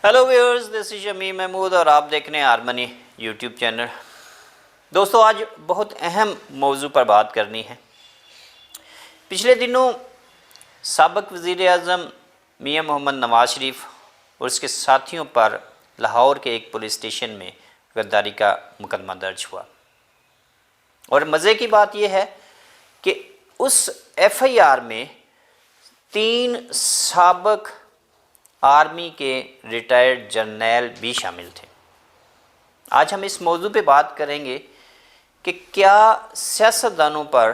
Hello viewers, this is Shami Mahmood और आप देख रहे हैं हारमनी यूट्यूब चैनल। दोस्तों, आज बहुत अहम मौजू पर बात करनी है। पिछले दिनों साबिक़ वज़ीर आज़म मियां मोहम्मद नवाज़ शरीफ और उसके साथियों पर लाहौर के एक पुलिस स्टेशन में गद्दारी का मुकदमा दर्ज हुआ। और मज़े की बात यह है कि उस FIR में 3 साबिक़ आर्मी के रिटायर्ड जर्नैल भी शामिल थे। आज हम इस मौजू पे बात करेंगे कि क्या सियासतदानों पर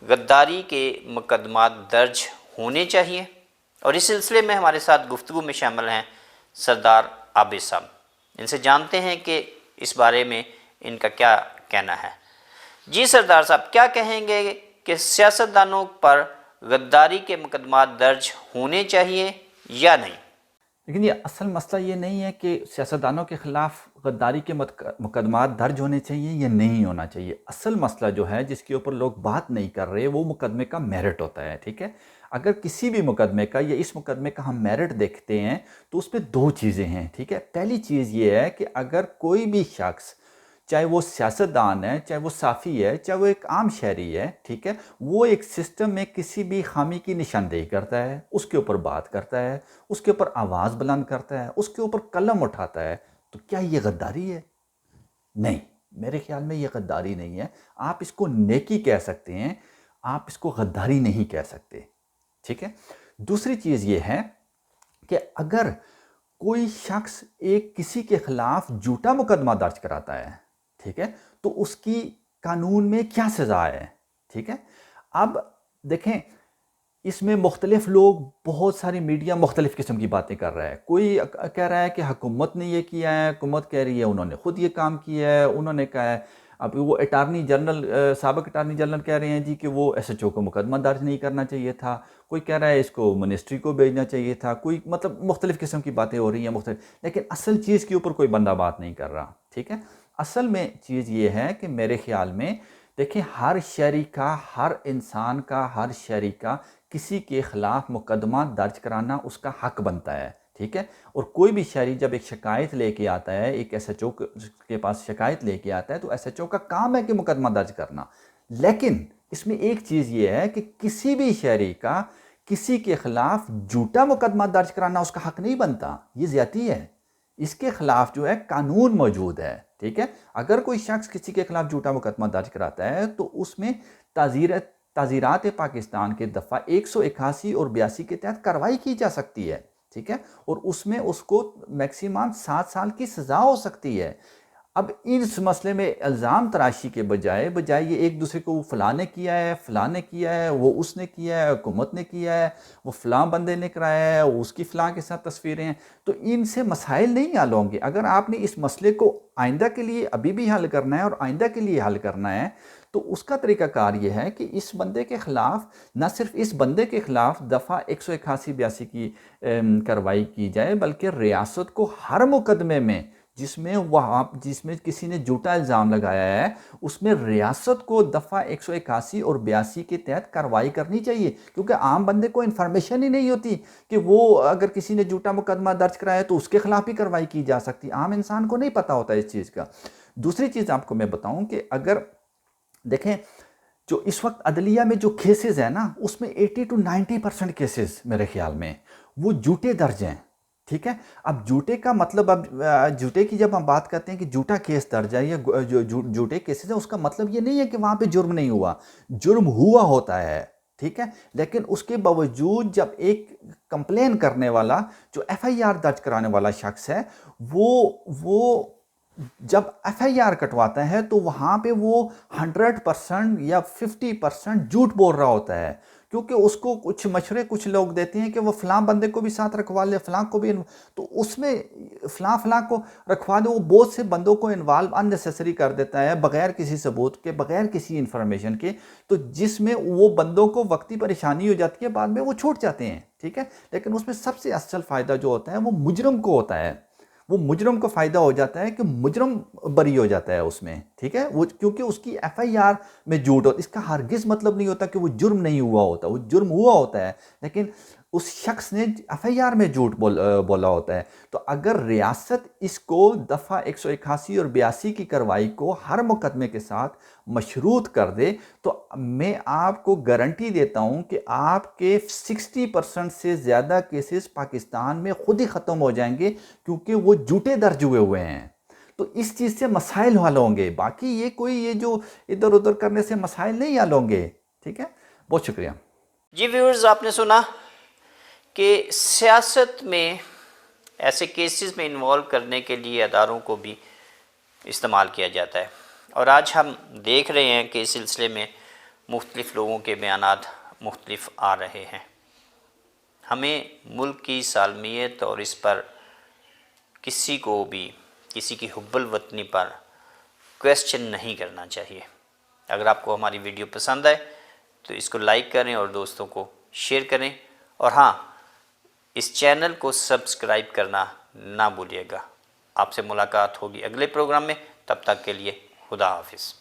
गद्दारी के मुकदमा दर्ज होने चाहिए, और इस सिलसिले में हमारे साथ गुफ्तगू में शामिल हैं सरदार आबिद साहब। इनसे जानते हैं कि इस बारे में इनका क्या कहना है। जी सरदार साहब, क्या कहेंगे कि सियासतदानों पर गद्दारी के मुकदमा दर्ज होने चाहिए या नहीं? लेकिन ये असल मसला ये नहीं है कि सियासतदानों के ख़िलाफ़ गद्दारी के मुकदमात दर्ज होने चाहिए या नहीं होना चाहिए। असल मसला जो है जिसके ऊपर लोग बात नहीं कर रहे वो मुकदमे का मेरिट होता है। ठीक है, अगर किसी भी मुकदमे का या इस मुकदमे का हम मेरिट देखते हैं तो उसमें 2 चीज़ें हैं। ठीक है, पहली चीज़ ये है कि अगर कोई भी शख्स, चाहे वो सियासतदान है, चाहे वो साफ़ी है, चाहे वो एक आम शहरी है, ठीक है, वो एक सिस्टम में किसी भी खामी की निशानदेही करता है, उसके ऊपर बात करता है, उसके ऊपर आवाज़ बुलंद करता है, उसके ऊपर कलम उठाता है, तो क्या ये गद्दारी है? नहीं, मेरे ख्याल में ये गद्दारी नहीं है। आप इसको नेकी कह सकते हैं, आप इसको गद्दारी नहीं कह सकते। ठीक है, दूसरी चीज़ ये है कि अगर कोई शख्स एक किसी के ख़िलाफ़ झूठा मुकदमा दर्ज कराता है, ठीक है, तो उसकी कानून में क्या सज़ा है। ठीक है, अब देखें, इसमें मुख्तलिफ लोग, बहुत सारी मीडिया मुख्तलिफ किस्म की बातें कर रहा है। कोई कह रहा है कि हुकूमत ने ये किया है, हुकूमत कह रही है उन्होंने ख़ुद ये काम किया है, उन्होंने कहा है। अब वो अटार्नी जनरल, साबिक़ अटार्नी जनरल कह रहे हैं जी कि वो SHO को मुकदमा दर्ज नहीं करना चाहिए था। कोई कह रहा है इसको मिनिस्ट्री को भेजना चाहिए था। कोई मतलब मुख्तलिफ किस्म की बातें हो रही हैं मुख्तलिफ, लेकिन असल चीज़ के ऊपर कोई बंदा बात नहीं कर रहा। ठीक है, असल में चीज़ ये है कि मेरे ख़्याल में देखिए, हर शहरी का, हर इंसान का, हर शहरी का किसी के ख़िलाफ़ मुकदमा दर्ज कराना उसका हक बनता है। ठीक है, और कोई भी शहरी जब एक शिकायत लेके आता है, एक SHO के पास शिकायत लेके आता है, तो SHO का काम है कि मुकदमा दर्ज करना। लेकिन इसमें एक चीज़ ये है कि किसी भी शहरी का किसी के ख़िलाफ़ झूठा मुकदमा दर्ज कराना उसका हक नहीं बनता। ये ज़्यादती है, इसके ख़िलाफ़ जो है कानून मौजूद है। ठीक है, अगर कोई शख्स किसी के ख़िलाफ़ झूठा मुकदमा दर्ज कराता है तो उसमें ताज़ीरात पाकिस्तान के दफ़ा 181 और 82 के तहत कार्रवाई की जा सकती है। ठीक है, और उसमें उसको मैक्सिमम 7 साल की सज़ा हो सकती है। अब इस मसले में इल्ज़ाम तराशी के बजाय ये एक दूसरे को फ़लाँ ने किया है, फ़लाँ ने किया है, वो उसने किया है, हुकूमत ने किया है, वो फ़लाँ बंदे ने कराया है, उसकी फ़लाँ के साथ तस्वीरें हैं, तो इनसे मसाइल नहीं हल होंगे। अगर आपने इस मसले को आइंदा के लिए अभी भी हल करना है और आइंदा के लिए हल करना है, तो उसका तरीक़ाकार ये है कि इस बंदे के ख़िलाफ़, न सिर्फ इस बंदे के ख़िलाफ़ दफ़ा 181-82 की कार्रवाई की जाए, बल्कि रियासत को हर मुकदमे में जिसमें किसी ने झूठा इल्ज़ाम लगाया है, उसमें रियासत को दफ़ा 181 और 82 के तहत कार्रवाई करनी चाहिए। क्योंकि आम बंदे को इन्फॉर्मेशन ही नहीं होती कि वो अगर किसी ने झूठा मुकदमा दर्ज कराया तो उसके ख़िलाफ़ भी कार्रवाई की जा सकती। आम इंसान को नहीं पता होता इस चीज़ का। दूसरी चीज़ आपको मैं बताऊं कि अगर देखें, जो इस वक्त अदलिया में जो केसेस हैं ना, उसमें 80 to 90% केसेस मेरे ख्याल में वो झूठे दर्ज हैं। ठीक है, अब झूठे का मतलब, अब झूठे की जब हम बात करते हैं कि झूठा केस दर्ज है या जो झूठे केसेस है, उसका मतलब ये नहीं है कि वहाँ पे जुर्म नहीं हुआ, जुर्म हुआ होता है। ठीक है, लेकिन उसके बावजूद जब एक कंप्लेन करने वाला, जो FIR दर्ज कराने वाला शख्स है, वो जब FIR कटवाता है तो वहाँ पे वो 100% या 50% झूठ बोल रहा होता है। क्योंकि उसको कुछ मशवरे कुछ लोग देते हैं कि वो फ़लाँ बंदे को भी साथ रखवा ले, फ़लाँ को भी, तो उसमें फ़लाँ को रखवा दे, वो बहुत से बंदों को इन्वॉल्व अननेसेसरी कर देता है, बग़ैर किसी सबूत के, बग़ैर किसी इन्फॉर्मेशन के, तो जिसमें वो बंदों को वक्ती परेशानी हो जाती है, बाद में वो छूट जाते हैं। ठीक है, लेकिन उसमें सबसे असल फ़ायदा जो होता है वो मुजरम को होता है। वो मुजरम को फ़ायदा हो जाता है कि मुजरम बरी हो जाता है उसमें। ठीक है, वो क्योंकि उसकी FIR में झूठ हो, इसका हरगिज़ मतलब नहीं होता कि वो जुर्म नहीं हुआ होता, वो जुर्म हुआ होता है, लेकिन उस शख्स ने FIR में झूठ बोला होता है। तो अगर रियासत इसको दफ़ा 181 और 82 की कार्रवाई को हर मुकदमे के साथ मशरूत कर दे, तो मैं आपको गारंटी देता हूं कि आपके 60% से ज़्यादा केसेस पाकिस्तान में खुद ही ख़त्म हो जाएंगे, क्योंकि वो झूठे दर्ज हुए हैं। तो इस चीज़ से मसाइल हल होंगे, बाकी ये जो इधर उधर करने से मसाइल नहीं हल होंगे। ठीक है, बहुत शुक्रिया। जी व्यूअर्स, आपने सुना कि सियासत में ऐसे केसेस में इन्वॉल्व करने के लिए अदारों को भी इस्तेमाल किया जाता है, और आज हम देख रहे हैं कि इस सिलसिले में मुख्तलिफ़ लोगों के बयानात मुख्तलिफ आ रहे हैं। हमें मुल्क की सालमियत और इस पर किसी को भी किसी की हुब्बुल वतनी पर क्वेश्चन नहीं करना चाहिए। अगर आपको हमारी वीडियो पसंद आए तो इसको लाइक करें और दोस्तों को शेयर करें, और हाँ, इस चैनल को सब्सक्राइब करना ना भूलिएगा। आपसे मुलाकात होगी अगले प्रोग्राम में, तब तक के लिए खुदा हाफिज़।